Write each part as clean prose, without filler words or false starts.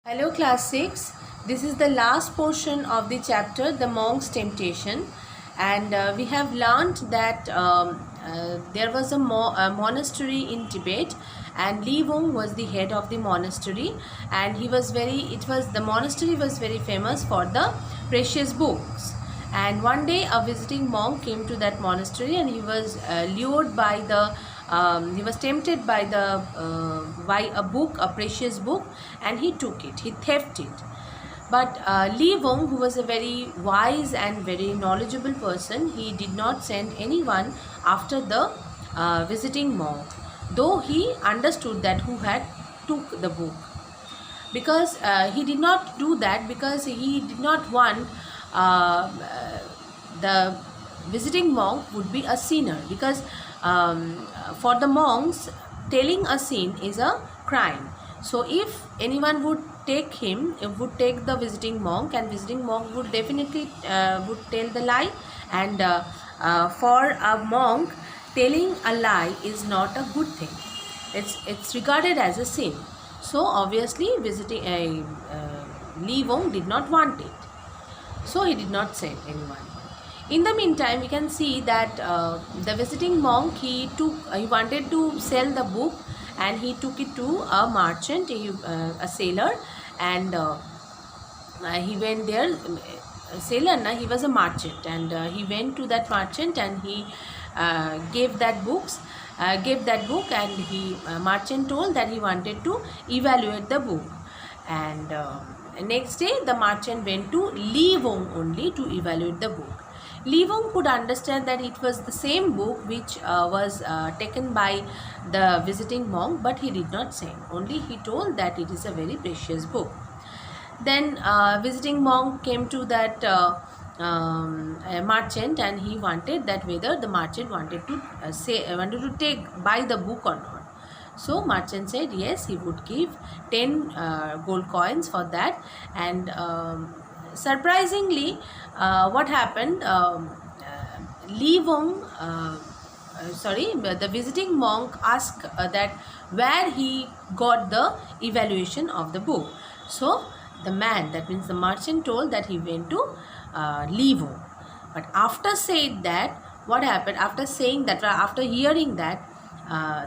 Hello class 6, this is the last portion of the chapter The Monk's Temptation, and we have learnt that there was a monastery in Tibet, and Li Wong was the head of the monastery, and the monastery was very famous for the precious books. And one day a visiting monk came to that monastery, and he was lured by he was tempted by a book, a precious book, and he took it, he theft it. But Li Wong, who was a very wise and very knowledgeable person, he did not send anyone after the visiting monk, though he understood that who had took the book. Because he did not do that because he did not want the visiting monk would be a sinner, because for the monks telling a sin is a crime. So if anyone would take the visiting monk, and visiting monk would definitely would tell the lie, and for a monk telling a lie is not a good thing. It's regarded as a sin. So obviously Li Wong did not want it, so he did not send anyone. In the meantime, we can see that the visiting monk, he wanted to sell the book, and he took it to a merchant, a sailor, and he went there. A sailor, he was a merchant, and he went to that merchant, and he gave that book, and merchant told that he wanted to evaluate the book. And next day the merchant went to Li Wong only to evaluate the book. Li Wong could understand that it was the same book which was taken by the visiting monk, but he did not send. Only he told that it is a very precious book. Then visiting monk came to that merchant, and he wanted that whether the merchant wanted to buy the book or not. So merchant said yes, he would give 10 gold coins for that. And surprisingly, what happened, Li Wong, the visiting monk asked that where he got the evaluation of the book. So the man, that means the merchant, told that he went to Li Wong. But after saying that, what happened, after hearing that,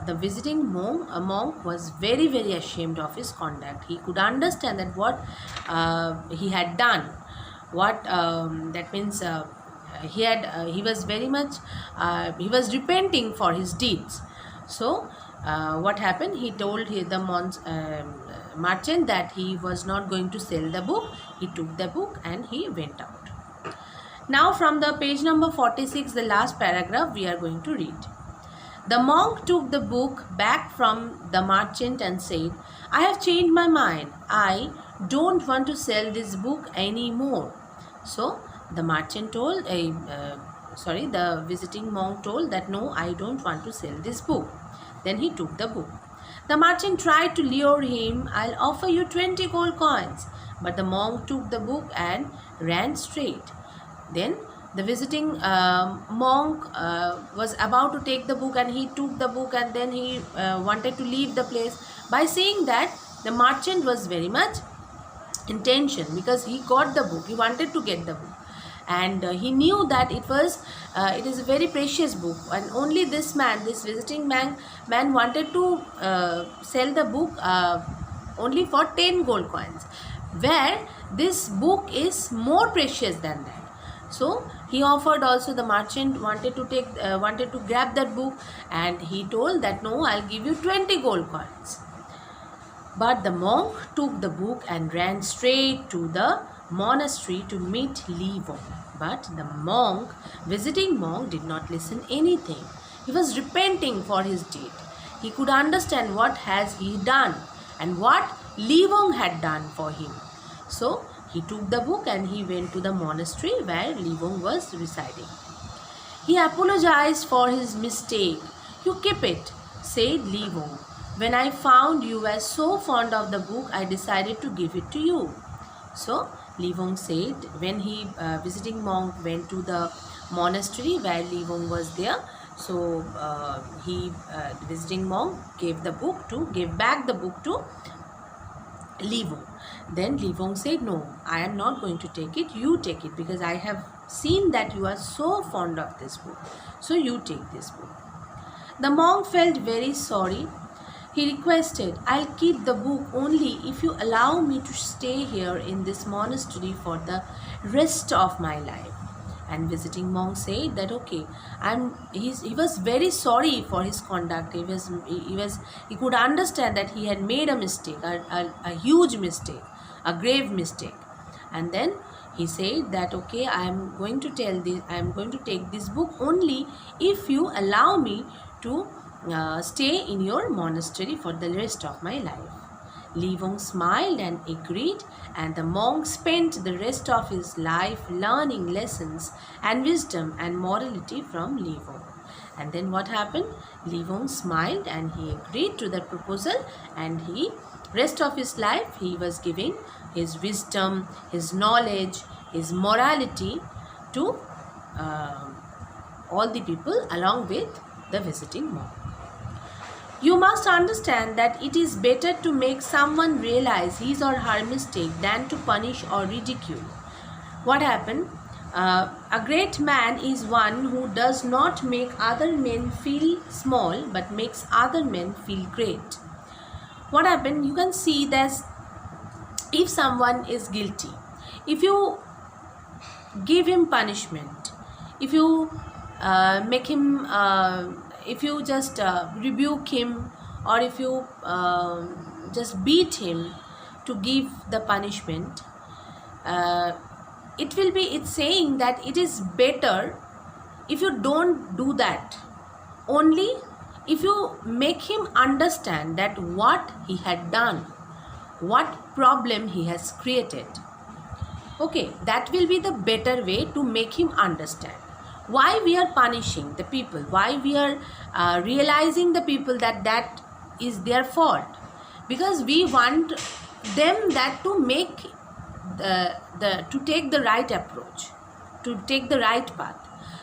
the visiting monk was very, very ashamed of his conduct. He could understand that what he had done, that means he was very much he was repenting for his deeds. So what happened, he told the merchant that he was not going to sell the book. He took the book and he went out. Now from the page number 46, the last paragraph we are going to read. The monk took the book back from the merchant and said, "I have changed my mind. I don't want to sell this book anymore." So the merchant told, the visiting monk told that no, I don't want to sell this book. Then he took the book. The merchant tried to lure him. "I'll offer you 20 gold coins." But the monk took the book and ran straight. Then the visiting monk was about to take the book, and he took the book, and then he wanted to leave the place. By saying that, the merchant was very much in tension, because he got the book, he wanted to get the book, and he knew that it is a very precious book, and only this visiting man wanted to sell the book only for 10 gold coins, where this book is more precious than that. So he offered also. The merchant wanted to grab that book, and he told that no, I'll give you 20 gold coins. But the monk took the book and ran straight to the monastery to meet Li Wong. But the visiting monk, did not listen anything. He was repenting for his deed. He could understand what has he done and what Li Wong had done for him. So he took the book and he went to the monastery where Li Wong was residing. He apologized for his mistake. "You keep it," said Li Wong. "When I found you were so fond of the book, I decided to give it to you." So Li Wong said, when visiting monk went to the monastery where Li Wong was there, so the visiting monk gave back the book to Li Wong. Then Li Wong said, no, I am not going to take it. You take it, because I have seen that you are so fond of this book. So you take this book. The monk felt very sorry. He requested, I'll keep the book only if you allow me to stay here in this monastery for the rest of my life. And visiting monk said that, okay, he was very sorry for his conduct. He could understand that he had made a mistake, a huge mistake, a grave mistake. And then he said that, okay, I am going to take this book only if you allow me to stay in your monastery for the rest of my life. Li Wong smiled and agreed, and the monk spent the rest of his life learning lessons and wisdom and morality from Li Wong. And then what happened? Li Wong smiled and he agreed to that proposal, and rest of his life he was giving his wisdom, his knowledge, his morality to all the people along with the visiting monk. You must understand that it is better to make someone realize his or her mistake than to punish or ridicule. What happened? A great man is one who does not make other men feel small but makes other men feel great. What happened? You can see that if someone is guilty, if you give him punishment, if you make him if you just rebuke him, or if you just beat him to give the punishment, it's saying that it is better if you don't do that. Only if you make him understand that what he had done, what problem he has created, okay, that will be the better way to make him understand. Why we are punishing the people, why we are realizing the people that is their fault, because we want them that to make to take the right approach, to take the right path.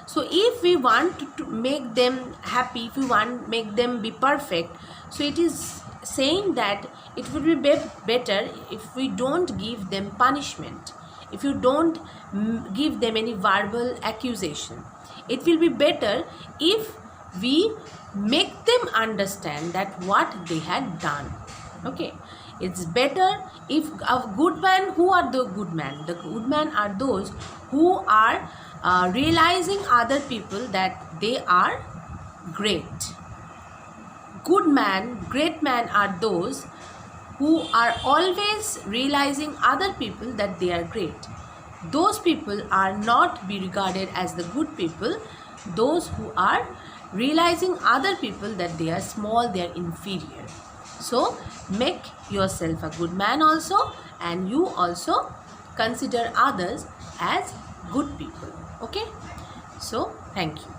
So if we want to make them happy, if we want make them be perfect, so it is saying that it would be better if we don't give them punishment, if you don't give them any verbal accusation. It will be better if we make them understand that what they had done. Okay, it's better if a good man. Who are the good men? The good men are those who are realizing other people that they are great. Good man, great men are those who are always realizing other people that they are great. Those people are not be regarded as the good people, those who are realizing other people that they are small, they are inferior. So make yourself a good man also, and you also consider others as good people. Okay, so thank you.